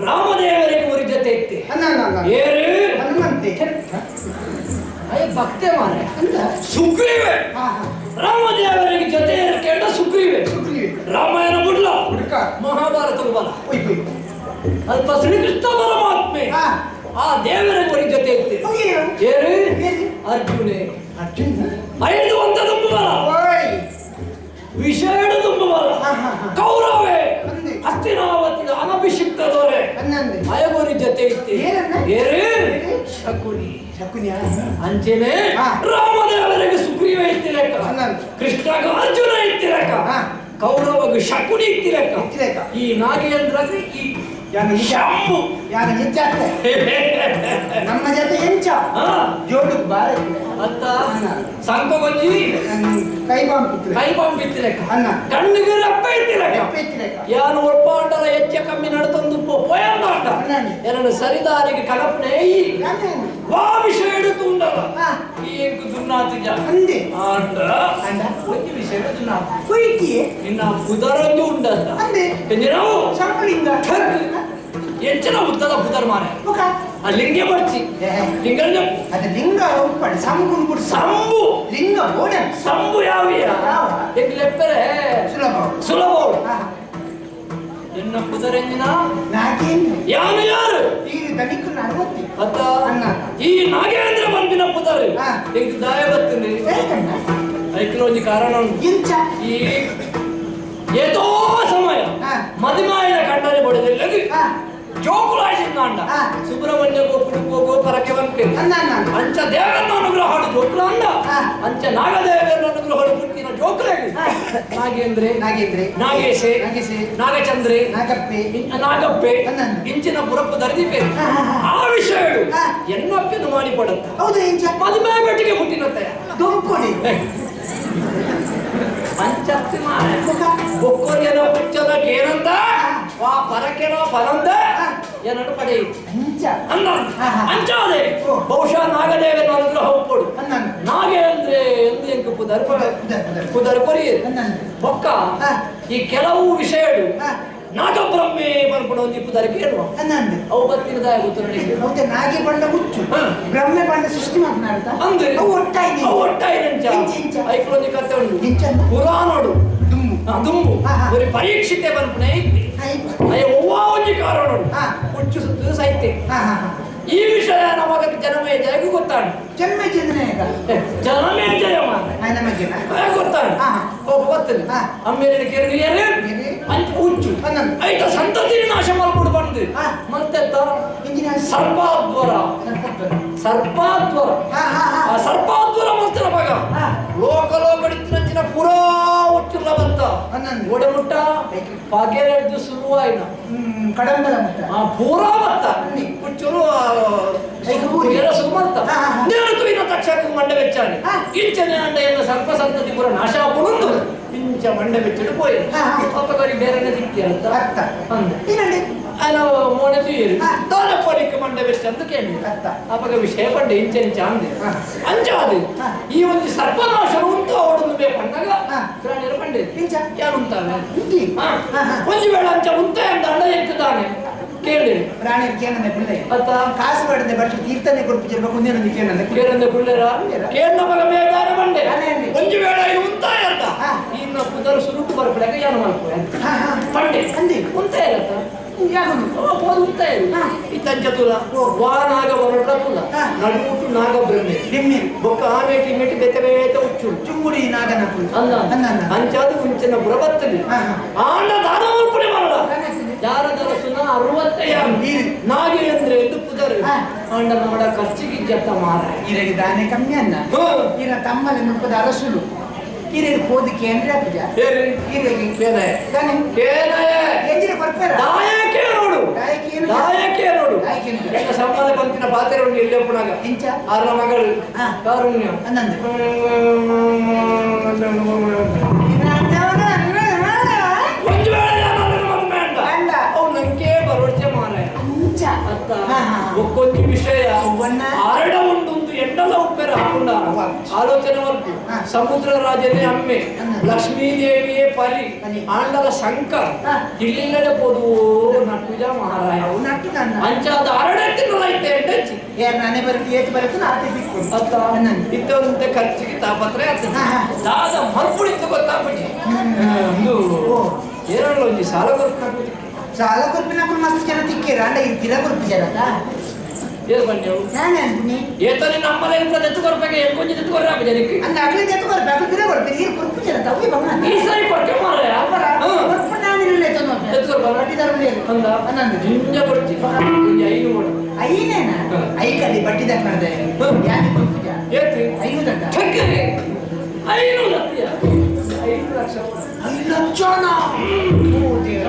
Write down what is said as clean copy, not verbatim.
ರಾಮದೇವರಿಗೆ ಒಂದು ಜೊತೆ ಇತ್ತೆ ಭಕ್ತೆ ಮಾರೆ ಸುಗ್ರೀವೆ ರಾಮದೇವರಿಗೆ ಜೊತೆ ಕೇಳ ಸುಗ್ರೀವೆ ರಾಮಾಯಣ ಬಿಡ್ಲ ಮಹಾಭಾರತ ಬಲ ಅಲ್ಪ ಶ್ರೀಕೃಷ್ಣ ಪರಮಾತ್ಮೆ ಆ ದೇವರ ಜೊತೆ ಇತ್ತೆ ಅರ್ಜುನೇ ಐದು ಅಂತ ತುಂಬ ಬಲ ವಿಷಯ ತುಂಬ ಬಲ ಕೌರವೇ ಹಸ್ತಿನಾವತಿಯ ಅನಭಿಷಿಕ್ತ ದೊರೆ ಅಯಗೋರಿ ಜೊತೆ ಇತ್ತೆ ಶಕುನಿ ಅಂಚೆನೆ ರಾಮದೇವರಿಗೆ ಸುಗ್ರೀವ ಇತ್ತಿ ಲೆಕ್ಕ ಕೃಷ್ಣಗ ಅರ್ಜುನ ಇತ್ತಿ ಲೆಕ್ಕ ಕೌರವಗ ಶಕುನಿ ಇತ್ತಿ ಲೆಕ್ಕ ಈ ನಾಗೇಂದ್ರ ಶಂಭು ನಮ್ಮ ಜೊತೆ ಎಂಚ ಜೋಡು ಬಾರ ಅಂತ ಸಂಕೋಗೊಂಜಿ ಕೈ ಬಾಂಬ್ ಬಿತ್ತಿ ಲೆಕ್ಕ ಕಣ್ಣಿಗೆ ರಪ್ಪ ಇತ್ತಿ ಲೆಕ್ಕ ಯಾನು ಒಪ್ಪಾಂಡಲ ಹೆಚ್ಚ ಕಮ್ಮಿ ನಡ್ತಂದು ಪೋಯಂದಾಟ ಏನನ್ನು ಸರಿದಾರಿಗೆ ಕಲಪನೆ ವಾ ವಿಷಯ ಹಿಡಿದು ಉಂಡಲ್ಲ ಈ ಎಂಕು ದುನ್ನಾತಿಜ ಅಂದೆ ಆಂಡ ಒಂದು ವಿಷಯ ದುನ್ನಾತ ಕುಯ್ತಿ ನಿನ್ನ ಪುದರಂದು ಉಂಡಲ್ಲ ಅಂದೆ ನಾವು ಸಂಪಳಿಂದ ಎಂಚನ ಉತ್ತದ ಪುದರ್ ಮಾರೆ ಆ ಲಿಂಗೆ ಬರ್ಚಿ ಲಿಂಗ ಅದು ಲಿಂಗ ಉಪ್ಪಡಿ ಸಂಬು ಸಂಬು ಲಿಂಗ ಓಡ ಸಂಬು ಯಾವಿಯ ಲೆಪ್ಪರೆ ಸುಲಭ ಎನ್ನ ಪುದರೆಂಜಿನ ಯಾನು ಯಾರು ಈ ದನಿಕು ನರವತ್ತಿ ಅತ್ತ ಈ ನಾಗೇಂದ್ರ ಬಂದಿನ ಪುದರ್ ಎಂಕ್ ದಾಯ ಬರ್ತನೆ ಐಕ್ಲೋಂಜಿ ಕಾರಣ ಇಂಚ ಈ ಏತೋ ಸಮಯ ಮದಿಮಾಯಿನ ಕಂಡನೆ ಬಡದೆಲ್ಲಗಿ ಜೋಕುಲಾಶಿಂದ ಸುಬ್ರಹ್ಮಣ್ಯ ಗೋಪುರಕ್ಕೆ ಬಂತೆ ಅಂಚ ದೇವರನ್ನ ಅನುಗ್ರಹ ಜೋಕುಲ ಅಂಡ ಅಂಚ ನಾಗದೇವರನ್ನ ಅನುಗ್ರಹ ಪುಟ್ಟಿನ ಜೋಕುಲಾಗಿ ನಾಗೇಂದ್ರೆ ನಾಗೇಶೆ ನಾಗಚಂದ್ರೆ ನಾಗಪ್ಪೆ ಇಂಚಿನ ಪುರಪ್ಪು ದರಿದಿಪೆ ಆ ವಿಷಯ ಎನ್ನಪ್ಪೆನ್ನು ಮಾಡಿ ಪಡುತ್ತ ಮದುಮೆ ಬೆಟ್ಟಿಗೆ ಹುಟ್ಟಿನತ್ತೆ ಪಂಚತ್ತಿ ಮಾರೆ ಬೊಕ್ಕೋರಿಯನ ಪುಚ್ಚದ ಕೇನಂದ ವಾ ಪರಕೆನ ಫಲಂದ ಏನನ್ನು ಪಡೆ ಅನ್ನ ಅಂಚಾದೆ ಬಹುಶಃ ನಾಗದೇವನ ಅನುಗ್ರಹ ಒಪ್ಪಡು ನಾಗೆ ಅಂದ್ರೆ ಎಂದು ಎಂಕು ಪುದರ್ ಕೊರಿ ಬೊಕ್ಕ ಈ ಕೆಲವು ವಿಷಯಗಳು ನಾಗಬ್ರಹ್ಮೆ ಬರ್ಪಡ ಒಂದು ಪುದರ್ಗೆ ಹೇಳುವ ಅವು ಬತ್ತಿನದಾಯ ಗೊತ್ತು ನಾಗೆ ಬಂಡ ಮುಚ್ಚು ಬ್ರಹ್ಮೆ ಬಂಡ ಸೃಷ್ಟಿ ಮಾತನಾಡ್ತಾ ಅಂದ್ರೆ ಒಟ್ಟಾಯಿ ಐಕ್ಲೊಂದಿ ಕತೆ ಉಂಟು ಪುರಾಣೋಡು ದುಂಬು ಬರೀ ಪರೀಕ್ಷಿತೆ ಬರ್ಪಣೆ ಐತಿ ಅಯ್ಯ ಒವ್ವಾ ಒಂಜಿ ಕಾರಣ ಹುಚ್ಚು ಸುತ್ತು ಸಾಹಿತ್ಯ ಈ ವಿಷಯ ನಮಗ ಜನಮೇಜಯಗೂ ಗೊತ್ತಾಡು ಜನಮೇಜಯ ಗೊತ್ತಾಡು ಗೊತ್ತಿಲ್ಲ ಅಮ್ಮೇಲಿನ ಕೆರಳಿಯರೇ ಅಂತ ಹುಚ್ಚು ಐತ ಸಂತತಿ ನಾಶ ಮಾಡ್ಬಿಡು ಬಂದು ಮತ್ತೆ ಸರ್ಪಾದ್ವರ ಆ ಸರ್ಪಾದ್ವರ ಮಾಡ್ತಾರ ಮಗ ಲೋಕಡಿತ್ತಿನ ಪುರಾ ಹುಚ್ಚುಲ್ಲ ಬಂತ ಅನ್ನಂದು. ಒಡೆಮುಟ್ಟ ಪಗೆರೆದ್ದು ಶುರುವಾಯಿನ ಕಡಂಬಲ ಮುಟ್ಟ ಪೂರ ಮತ್ತ ಕುಚ್ಚೂರು ಸುಮಂತ ನೇರು ತುಯಿನ ತಕ್ಷಣ ಮಂಡೆ ಬೆಚ್ಚಾನೆ ಇಂಚನೆ ಅಂಡ ಎಲ್ಲ ಸರ್ಪ ಸಂತತಿ ಪೂರ ನಾಶ ಪುಣಂದು ಇಂಚ ಮಂಡೆ ಬೆಚ್ಚಿಡು ಪೋಯಿ ಅಪ್ಪಗರಿ ಬೇರೆನೆ ಸಿಕ್ಕಿಯಂತ ಅಂದೆ ನಾವು ಮೋನೆ ತುಯ್ಯಿರಿ ತಾನಪ್ಪನಿಕ್ಕೆ ಮಂಡೆ ಬೆಚ್ಚ ಅಂತ ಕೇಳಿ ಅಪ್ಪಗ ವಿಷಯ ಪಡ್ಡೆ ಇಂಚೆ ಇಂಚ ಅಂದೆ ಅಂಚಾದು ಈ ಒಂದು ಸರ್ಪನಾಶ ಉಂಟ ಅವಡನ್ನು ಬೇಕಂದಾಗ ಪ್ರಾಣಿಯರು ಪಂಡೆ ಯಾರು ಉಂಟಾವೆ ಒಂದು ವೇಳೆ ಅಂಚ ಉಂಟ ಅಂತ ಅಂಡ ಎತ್ತದಾನೆ ಕೇಳಿ ಪ್ರಾಣಿಯರು ಕೇಳಂದೆ ಕುಳ್ಳೆ ಅತ್ತ ಕಾಸು ಬೇಡದೆ ಬಟ್ ತೀರ್ಥನೆ ಕೊಡ್ಪಿಸಿರ್ಬೇಕು ಮುಂದೇನೊಂದು ಕೇಳಂದೆ ಕೇಳಂದೆ ಕುಳ್ಳೆರ ಕೇಳ ಮಗ ಮೇದಾರ ಬಂಡೆ ಒಂದು ವೇಳೆ ಇದು ಉಂಟಾಯ ಅಂತ ಇನ್ನು ಕುದರ ಸುರುಟು ಬರ್ಬಿಡಾಗ ಏನು ಮಾಡ್ಕೋ ಪಂಡೆ ಅಂದಿ ಉಂಟಾಯ ಇರತ್ತ ಇತ್ತಂಚತುಲ ವಾನಾಗ ಹೊರಟ ತುಲ ನಡುಟು ನಾಗ ಬ್ರಹ್ಮೆ ನಿಮ್ಮೆ ಬೊಕ್ಕ ಆಮೇಟಿ ಮೇಟಿ ಬೆತ್ತ ಬೇತ ಉಚ್ಚು ಚುಂಗುಡಿ ನಾಗನ ಅಂದ ಅಂಚಾದು ಮುಂಚಿನ ಬುರಬತ್ತಲಿ ಆಂಡ ದಾನ ಮಲ್ಪುಣೆ ಮಾಡಲ ಜಾರದರ ಸುನ 60 ನಾಗಿ ಅಂದ್ರೆ ಎಂದು ಕುದರು ಆಂಡ ನಮ್ಮಡ ಖರ್ಚಿಗೆ ಜತ್ತ ಮಾರ ಇರಗೆ ದಾನೆ ಕಮ್ಮಿ ಅನ್ನ ಇರ ತಮ್ಮಲ್ಲಿ ಮುಪ್ಪದ ಅರಸುಲು ಇರಗೆ ಹೋದ ಕೇಂದ್ರ ಪೂಜ ಇರಗೆ ಕೇನಯ ಕೇನಯ ಎಂಜಿನ ಕೊಡ್ತಾರ ದಾಯಕೆ ನೋಡು ದಾಯಕೆ ನೋಡು ಎಂಗ ಸಂಬಂಧ ಬಂತಿನ ಪಾತ್ರೆ ಉಂಟು ಇಲ್ಲಿ ಒಪ್ಪನಾಗ ಇಂಚ ಆರ ಮಗಳು ಕಾರುಣ್ಯ ಅನ್ನಂದು ಒಂದು ವೇಳೆ ನನ್ನ ಮದುವೆ ಅಂಡ ಅವು ನಂಗೆ ಬರೋಚೆ ಮಾರಾಯ ಅತ್ತ ಒಕ್ಕೊಂದು ವಿಷಯ ಆರಡ ಉಂಟು ಎಂಡಲ ಉಪ್ಪೆರ ಹಾಕೊಂಡ ಆಲೋಚನೆ ಮಲ್ಪು ಸಮುದ್ರ ರಾಜನೇ ಅಮ್ಮೆ ಲಕ್ಷ್ಮೀದೇವಿಯೇ ಪರಿ ಆಂಡಲ ಶಂಕ ಇಲ್ಲಿಲ್ಲದೆ ಪೋದು ನಟ್ಟುಜ ಮಹಾರಾಯ ಅಂಚಾದ ಅರಡೆತ್ತಿನೈತೆ ಎಂಟಚ್ಚಿ ನಾನೇ ಬರುತ್ತೆ ಏಟ್ ಬರುತ್ತೆ ಆಕೆ ಬಿಟ್ಟು ಅತ್ತ ಇತ್ತಂತೆ ಖರ್ಚಿಗೆ ತಾಪತ್ರೆ ದಾದ ಮಲ್ಪುಡಿದ್ದು ಗೊತ್ತಾಗ್ಬಿಟ್ಟು ಏನೋ ಒಂದು ಸಾಲ ಗೊತ್ತಾಗ್ಬಿಟ್ಟು ಸಾಲ ಕೊರ್ಪಿನప్పుడు ಮಸ್ತ್ ಜನ ತಿಕ್ಕೇರ ಅಂಡ ಇರ್ತೀರ ಕೊರ್ಪಿಸಾರಲ್ಲ ಏನು ಬನ್ನಿ ನಾನೇ ಅಂತೀನಿ ಏತನೆ ನಮ್ಮನೆ ಇಂದ ತೆತ್ತುಕೊರ್ಬೇಕು ಏನು ಕೊಂಚ ತೆತ್ತುಕೊರ್ರಾಪ ಜನಕ್ಕೆ ಅಂದ ಅಕ್ಲಿ ತೆತ್ತುಕೊರ್ಬೇಕು ಅಕ್ಲಿ ತಿರ ಕೊರ್ಪಿರಿ ಏನು ಕೊರ್ಪಿಸಾರ ತವಿ ಬಮ್ಮ ಈ ಸರಿ ಕೊಡ್ಕೆ ಮಾರಯ ಕೊರ್ಪು ನಾನಿರಲೇ ತನ್ನ ತೆತ್ತುಕೊರ್ಬಾರ ಬಟ್ಟಿದಾರು ಅಂದ ಅನ್ನಂದು ಜಿಂಜ ಕೊಡ್ತಿ ಒಂದು 5 ನೋಡು ಐನೇನಾ ಐಕಲ್ಲಿ ಬಟ್ಟಿದಾಗ ಮಾಡಿದೆ ಯಾಕೆ ಕೊರ್ಪಿಸ ಏತ್ರಿ 5 ದಂಡ ಚಕ್ಕರೆ 5 ಲಕ್ಷ 5 ಲಕ್ಷ 5 ಲಕ್ಷನಾ ಓ ದೇವ